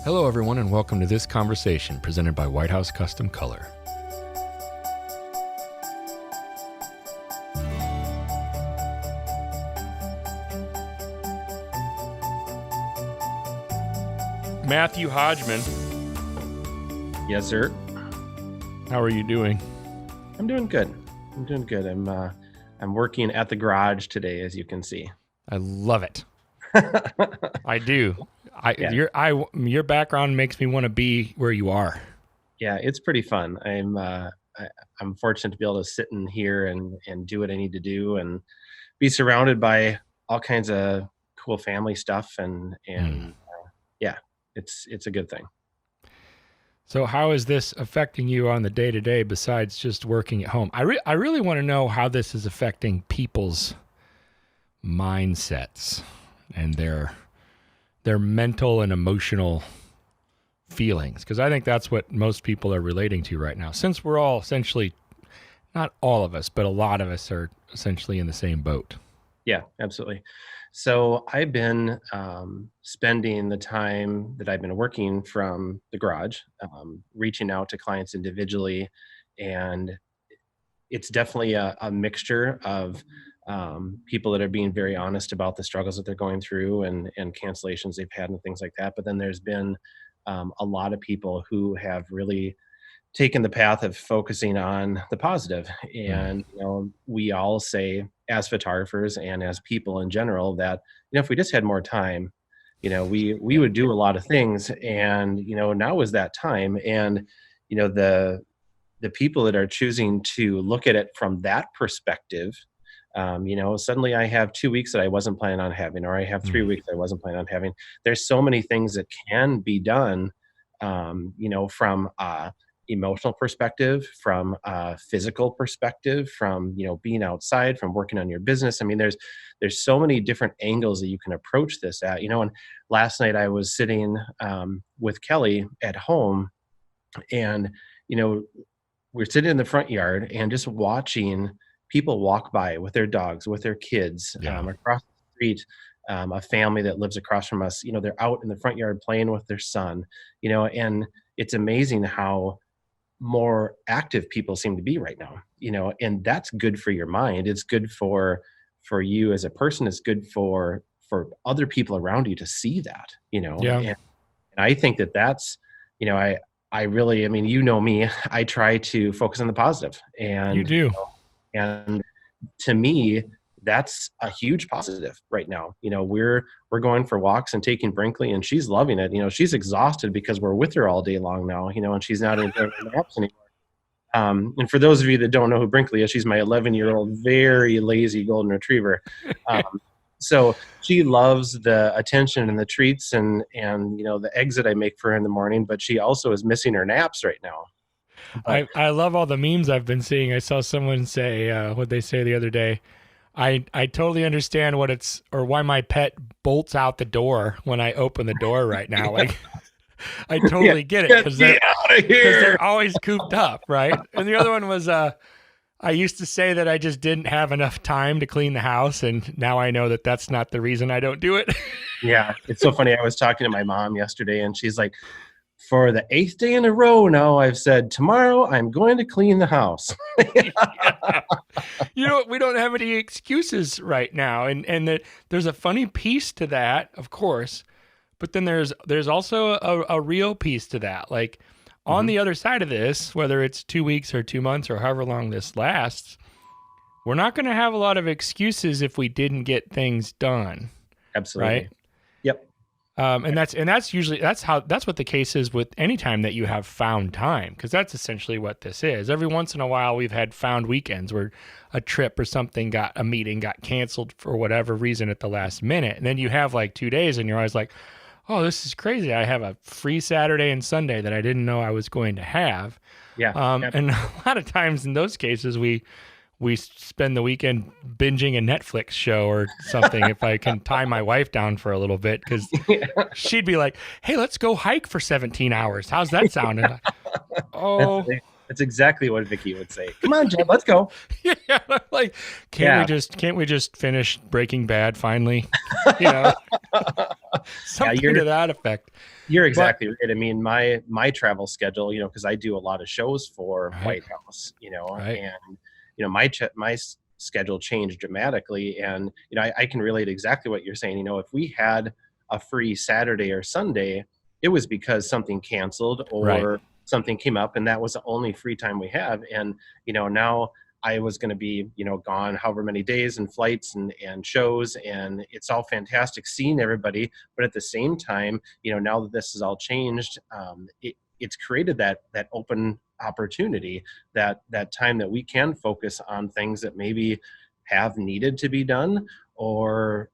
Hello, everyone, and welcome to this conversation presented by White House Custom Color. Matthew Hodgman. Yes, sir. How are you doing? I'm doing good. I'm working at the garage today, as you can see. I love it. I do. Yeah. Your background makes me want to be where you are. Yeah, it's pretty fun. I'm fortunate to be able to sit in here and do what I need to do and be surrounded by all kinds of cool family stuff and yeah, it's a good thing. So how is this affecting you on the day-to-day besides just working at home? I really want to know how this is affecting people's mindsets and their mental and emotional feelings, because I think that's what most people are relating to right now, since we're all essentially, not all of us, but a lot of us are essentially in the same boat. Yeah, absolutely. So I've been spending the time that I've been working from the garage, reaching out to clients individually, and it's definitely a mixture of people that are being very honest about the struggles that they're going through and cancellations they've had and things like that. But then there's been a lot of people who have really taken the path of focusing on the positive. And, we all say as photographers and as people in general that, if we just had more time, we would do a lot of things. And, now is that time. And, the people that are choosing to look at it from that perspective, suddenly I have 2 weeks that I wasn't planning on having, or I have 3 weeks I wasn't planning on having. There's so many things that can be done, from emotional perspective, from a physical perspective, from being outside, from working on your business. I mean, there's so many different angles that you can approach this at. And last night I was sitting with Kelly at home, and we're sitting in the front yard and just watching people walk by with their dogs, with their kids, across the street. A family that lives across from us, they're out in the front yard playing with their son, and it's amazing how more active people seem to be right now, and that's good for your mind. It's good for you as a person. It's good for other people around you to see that, and I think that's, I really, me, I try to focus on the positive, and you do. And to me, that's a huge positive right now. We're going for walks and taking Brinkley, and she's loving it. She's exhausted because we're with her all day long now, and she's not in the naps anymore. And for those of you that don't know who Brinkley is, she's my 11-year-old, very lazy golden retriever. So she loves the attention and the treats and the eggs that I make for her in the morning, but she also is missing her naps right now. I love all the memes I've been seeing. I saw someone say, what'd they say the other day? I totally understand why my pet bolts out the door when I open the door right now. Like, I totally get it because they're always cooped up, right? And the other one was, I used to say that I just didn't have enough time to clean the house, and now I know that that's not the reason I don't do it. Yeah, it's so funny. I was talking to my mom yesterday, and she's like, for the 8th day in a row now, I've said, tomorrow I'm going to clean the house. We don't have any excuses right now. And there's a funny piece to that, of course, but then there's also a real piece to that. Like on the other side of this, whether it's 2 weeks or 2 months or however long this lasts, we're not going to have a lot of excuses if we didn't get things done. Absolutely. Right? Yep. And that's usually that's what the case is with any time that you have found time, because that's essentially what this is. Every once in a while, we've had found weekends where a trip or something a meeting got canceled for whatever reason at the last minute, and then you have like 2 days, and you're always like, "Oh, this is crazy! I have a free Saturday and Sunday that I didn't know I was going to have." Yeah. And a lot of times in those cases, we spend the weekend binging a Netflix show or something if I can tie my wife down for a little bit, because she'd be like, hey, let's go hike for 17 hours. How's that sound? And that's exactly what Vicky would say. Come on, Jeb, let's go. Yeah, like, can't we just finish Breaking Bad finally? Yeah, Something to that effect. you're But exactly right. I mean, my travel schedule, because I do a lot of shows for right, White House, right, and my schedule changed dramatically, and I can relate exactly what you're saying. If we had a free Saturday or Sunday, it was because something canceled right. or something came up, and that was the only free time we have. And now I was going to be, gone however many days and flights and shows, and it's all fantastic seeing everybody. But at the same time, now that this has all changed, it's created that open opportunity, that time that we can focus on things that maybe have needed to be done, or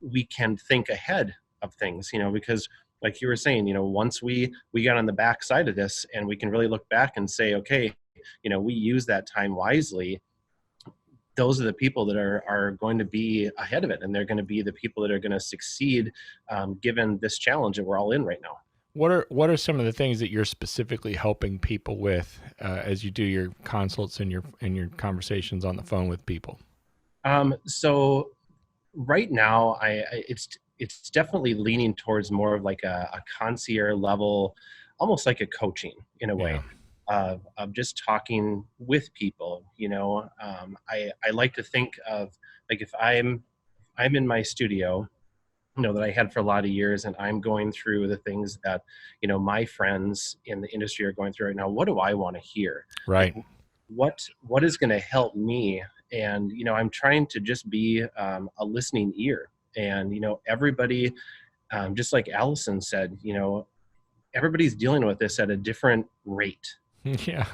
we can think ahead of things, because like you were saying, once we got on the back side of this and we can really look back and say, okay, we use that time wisely. Those are the people that are going to be ahead of it, and they're going to be the people that are going to succeed, given this challenge that we're all in right now. What are some of the things that you're specifically helping people with as you do your consults and your conversations on the phone with people? So right now, it's definitely leaning towards more of like a concierge level, almost like a coaching in a way, Yeah. of just talking with people. I like to think of, like, if I'm in my studio, that I had for a lot of years, and I'm going through the things that my friends in the industry are going through right now. What do I want to hear? Like, Right. what is going to help me? And I'm trying to just be a listening ear. And everybody, just like Allison said, everybody's dealing with this at a different rate. Yeah.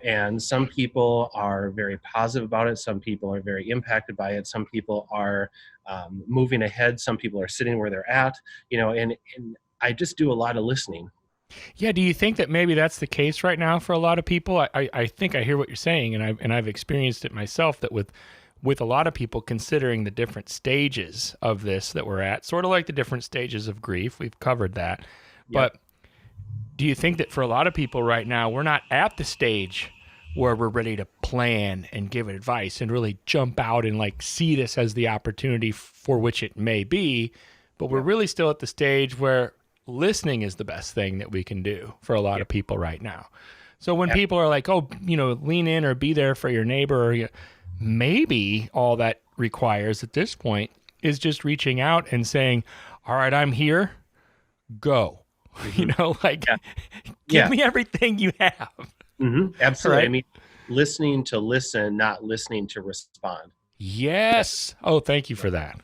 And some people are very positive about it, some people are very impacted by it, some people are moving ahead, some people are sitting where they're at, and I just do a lot of listening. Yeah. Do you think that maybe that's the case right now for a lot of people? I think I hear what you're saying, and I've experienced it myself, that with a lot of people considering the different stages of this that we're at, sort of like the different stages of grief. We've covered that. Yep. But do you think that for a lot of people right now, we're not at the stage where we're ready to plan and give advice and really jump out and like see this as the opportunity for which it may be, but we're Yep. really still at the stage where listening is the best thing that we can do for a lot of Yep. people right now. So when people are like, oh, lean in or be there for your neighbor, or maybe all that requires at this point is just reaching out and saying, all right, I'm here, go. Like, Yeah. give Yeah. me everything you have. Absolutely. I Right? mean, listening to listen, not listening to respond. Yes. Oh, thank you for that.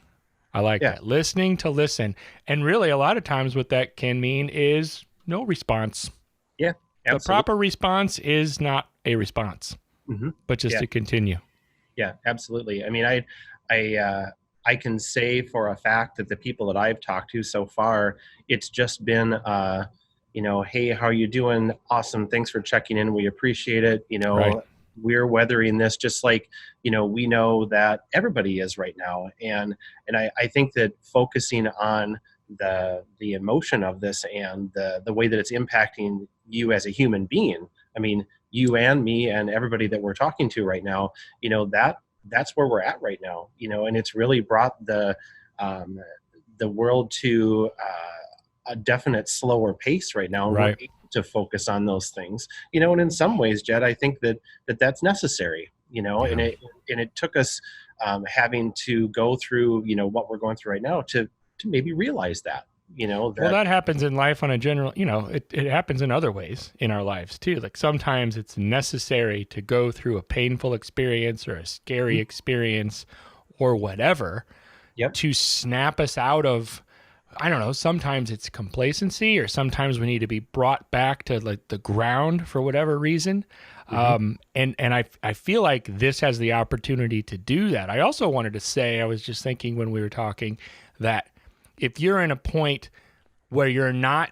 I like Yeah. that. Listening to listen. And really, a lot of times what that can mean is no response. Yeah. The Absolutely. proper response is not a response, hmm but just Yeah. to continue. Yeah, absolutely. I mean, I can say for a fact that the people that I've talked to so far, it's just been, hey, how are you doing? Awesome. Thanks for checking in. We appreciate it. Right. We're weathering this just like, we know that everybody is right now. And I think that focusing on the emotion of this and the way that it's impacting you as a human being. I mean, you and me and everybody that we're talking to right now, that's where we're at right now, and it's really brought the world to a definite slower pace right now, and we're Right. able to focus on those things, and in some ways, Jed, I think that's necessary, Yeah. and it took us having to go through, what we're going through right now to maybe realize that, Well, that that happens in life on a general, it happens in other ways in our lives too. Like sometimes it's necessary to go through a painful experience or a scary experience or whatever yep. to snap us out of, I don't know, sometimes it's complacency or sometimes we need to be brought back to like the ground for whatever reason. And I feel like this has the opportunity to do that. I also wanted to say, I was just thinking when we were talking that if you're in a point where you're not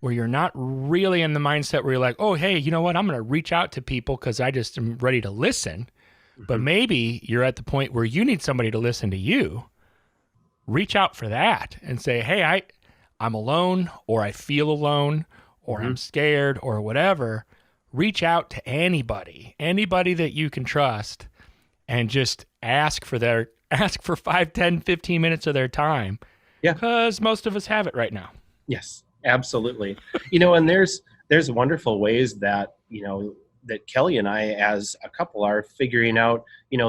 really in the mindset where you're like, oh, hey, you know what? I'm going to reach out to people because I just am ready to listen. But maybe you're at the point where you need somebody to listen to you. Reach out for that and say, hey, I'm alone, or I feel alone, or I'm scared, or whatever. Reach out to anybody that you can trust, and just ask for 5, 10, 15 minutes of their time Yeah. because most of us have it right now. Yes, absolutely. And there's wonderful ways that, that Kelly and I as a couple are figuring out,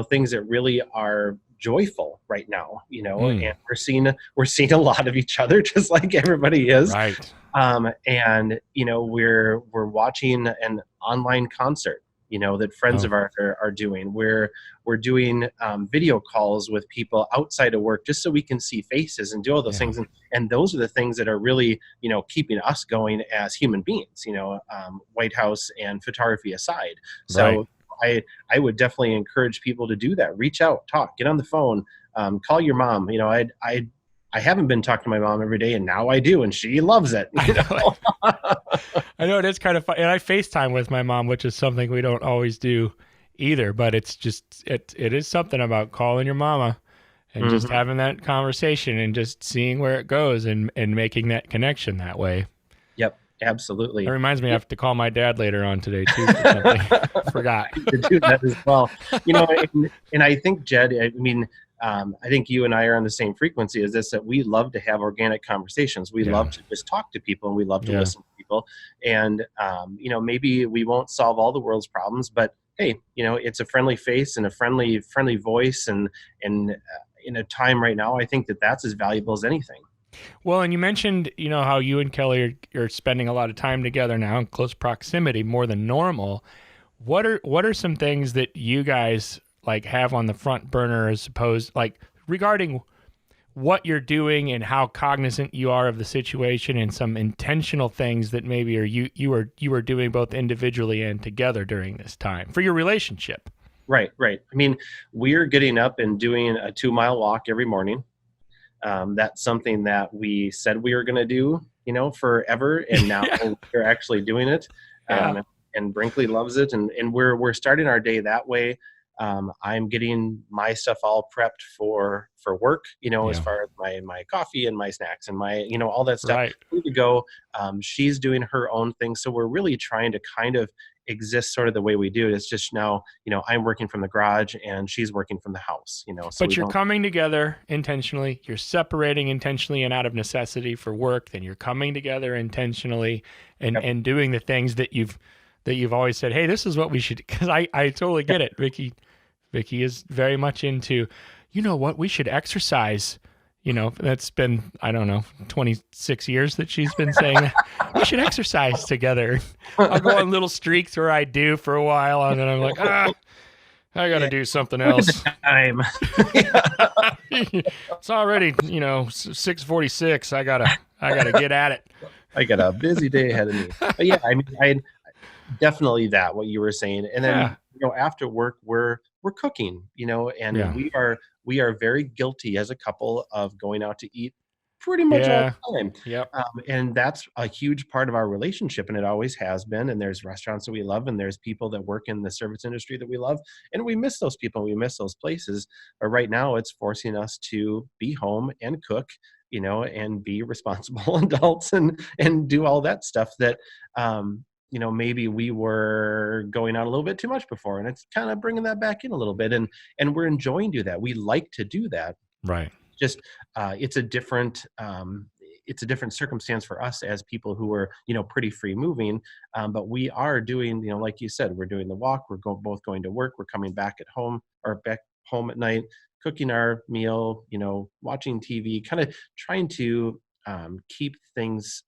things that really are joyful right now, Mm, and we're seeing a lot of each other just like everybody is. right. And we're watching an online concert, that friends Oh, of ours are doing. We're doing video calls with people outside of work just so we can see faces and do all those yeah. things. And those are the things that are really, keeping us going as human beings. White House and photography aside. Right. So I would definitely encourage people to do that. Reach out, talk, get on the phone, call your mom. I haven't been talking to my mom every day, and now I do, and she loves it. I know it. I know it is kind of fun. And I FaceTime with my mom, which is something we don't always do either. But it's just it is something about calling your mama and just Mhm. having that conversation and just seeing where it goes and making that connection that way. Yep, That absolutely. reminds me, I Yeah. have to call my dad later on today too for something. I Forgot. need to do that as well. And I think, Jed, I mean, I think you and I are on the same frequency as this, that we love to have organic conversations. We Yeah. love to just talk to people and we love to Yeah. listen to people. And, maybe we won't solve all the world's problems, but hey, it's a friendly face and a friendly voice. And in a time right now, I think that that's as valuable as anything. Well, and you mentioned, how you and Kelly are spending a lot of time together now in close proximity more than normal. What are some things that you guys like have on the front burner as opposed like regarding what you're doing and how cognizant you are of the situation and some intentional things that maybe are you are doing both individually and together during this time for your relationship. Right, right. I mean, we're getting up and doing a 2 mile walk every morning. That's something that we said we were going to do, forever, and now Yeah. we're actually doing it. Yeah. And Brinkley loves it, and we're starting our day that way. I'm getting my stuff all prepped for work, as Yeah. far as my coffee and my snacks and my all that stuff Right. ready to go. She's doing her own thing, so we're really trying to kind of exist sort of the way we do it. It's just now, I'm working from the garage and she's working from the house, so But we you're don't. coming together intentionally. You're separating intentionally and out of necessity for work. Then you're coming together intentionally and Yep. and doing the things that you've always said, hey, this is what we should. Because I totally Yep. get it. Vicky is very much into, you know what, we should exercise. That's been, I don't know, 26 years that she's been saying that. We should exercise together. I'll go on little streaks where I do for a while, and then I'm like, I got to Yeah. do something Look at the else. time. It's already 6:46. I gotta get at it. I got a busy day ahead of me. But yeah, I mean, I definitely that what you were saying. And then, Yeah, after work, we're cooking, and yeah, we are very guilty as a couple of going out to eat pretty much all yeah, the time. yep, And that's a huge part of our relationship, and it always has been. And there's restaurants that we love, and there's people that work in the service industry that we love, and we miss those people, we miss those places. But right now, it's forcing us to be home and cook, and be responsible adults and do all that stuff that maybe we were going out a little bit too much before, and it's kind of bringing that back in a little bit, and we're enjoying do that. We like to do that. right. Just it's a different circumstance for us as people who are pretty free moving, but we are doing, like you said, we're doing the walk, both going to work, we're coming back at home or back home at night, cooking our meal, watching TV, kind of trying to keep things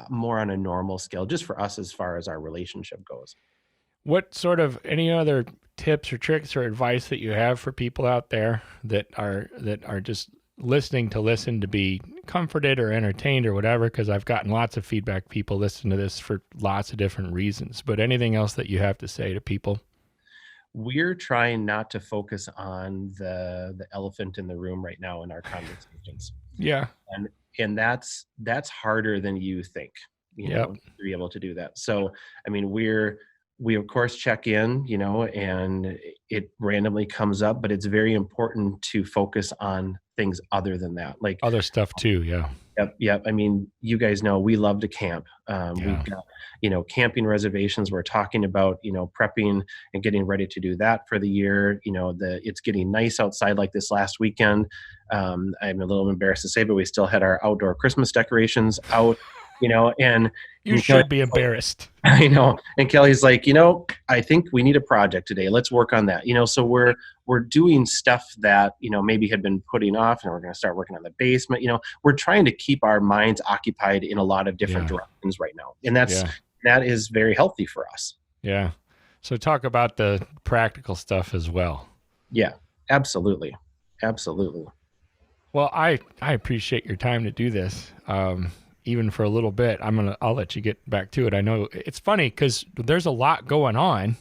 more on a normal scale just for us as far as our relationship goes. What sort of any other tips or tricks or advice that you have for people out there that are just listening to listen to be comforted or entertained or whatever? Because I've gotten lots of feedback. People listen to this for lots of different reasons. But anything else that you have to say to people? We're trying not to focus on the elephant in the room right now in our conversations, Yeah. and that's harder than you think, Yep. to be able to do that. So I mean, we of course check in, and it randomly comes up, but it's very important to focus on things other than that. Like, Other stuff too. Yeah. yep, yep. I mean, you guys know we love to camp. We've Yeah. got, camping reservations. We're talking about, prepping and getting ready to do that for the year. It's getting nice outside like this last weekend. I'm a little embarrassed to say, but we still had our outdoor Christmas decorations out, and You should be embarrassed. I know. And Kelly's like, I think we need a project today. Let's work on that. So we're doing stuff that, maybe had been putting off, and we're going to start working on the basement. We're trying to keep our minds occupied in a lot of different Yeah. directions right now. And that is very healthy for us. Yeah. So talk about the practical stuff as well. Yeah, absolutely. Absolutely. Well, I appreciate your time to do this. Even for a little bit, I'll let you get back to it. I know it's funny because there's a lot going on,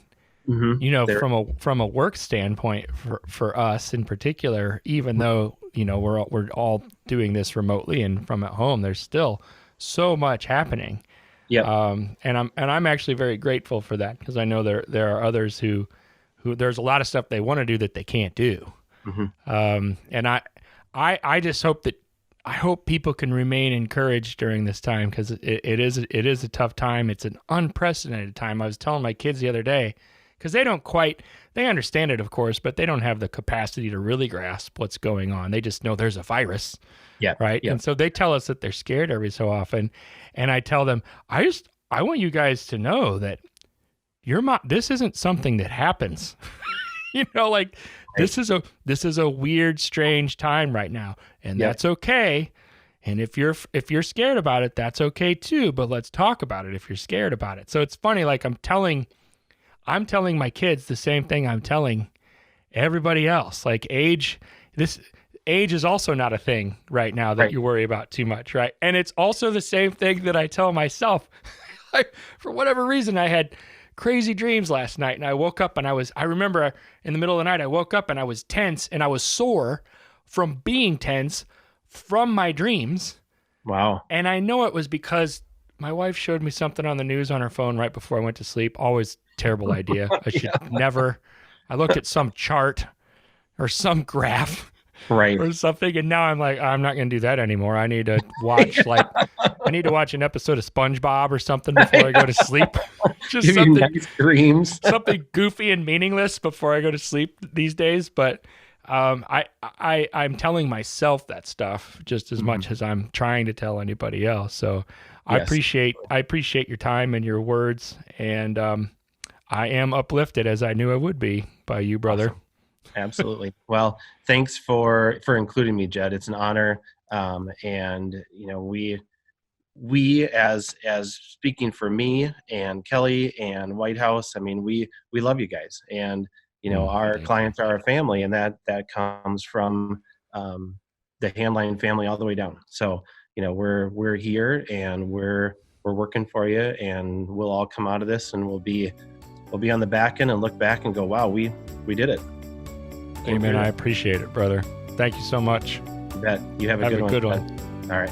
from a work standpoint for us in particular, even though, we're all doing this remotely and from at home, there's still so much happening. Yeah. And I'm actually very grateful for that, because I know there are others who there's a lot of stuff they want to do that they can't do. And I just hope people can remain encouraged during this time, because it is a tough time. It's an unprecedented time. I was telling my kids the other day, because they understand it, of course, but they don't have the capacity to really grasp what's going on. They just know there's a virus. Yeah. Right. Yeah. And so they tell us that they're scared every so often. And I tell them, I want you guys to know that this isn't something that happens. Like, this is a weird, strange time right now, and that's okay. And if you're scared about it, that's okay too. But let's talk about it if you're scared about it. So it's funny. Like, I'm telling my kids the same thing I'm telling everybody else. Like, age is also not a thing right now that you worry about too much, right? And it's also the same thing that I tell myself. For whatever reason, I had crazy dreams last night, and I woke up and I remember in the middle of the night, I woke up and I was tense, and I was sore from being tense from my dreams. Wow. And I know it was because my wife showed me something on the news on her phone right before I went to sleep. Always terrible idea. I should never. I looked at some chart or some graph or something, and now I'm like, I'm not going to do that anymore. I need to watch an episode of SpongeBob or something before I go to sleep. Just Give something, nice dreams. something goofy and meaningless before I go to sleep these days. But I'm telling myself that stuff just as much as I'm trying to tell anybody else. So I appreciate your time and your words, and I am uplifted, as I knew I would be, by you, brother. Awesome. Absolutely. Well, thanks for including me, Jed. It's an honor. And we as speaking for me and Kelly and White House, I mean, we love you guys, and our clients are our family, and that comes from the Handline family all the way down. So we're here, and we're working for you, and we'll all come out of this, and we'll be on the back end and look back and go, wow, we did it. Amen. I appreciate it, brother. Thank you so much. You bet. You have a good one. All right.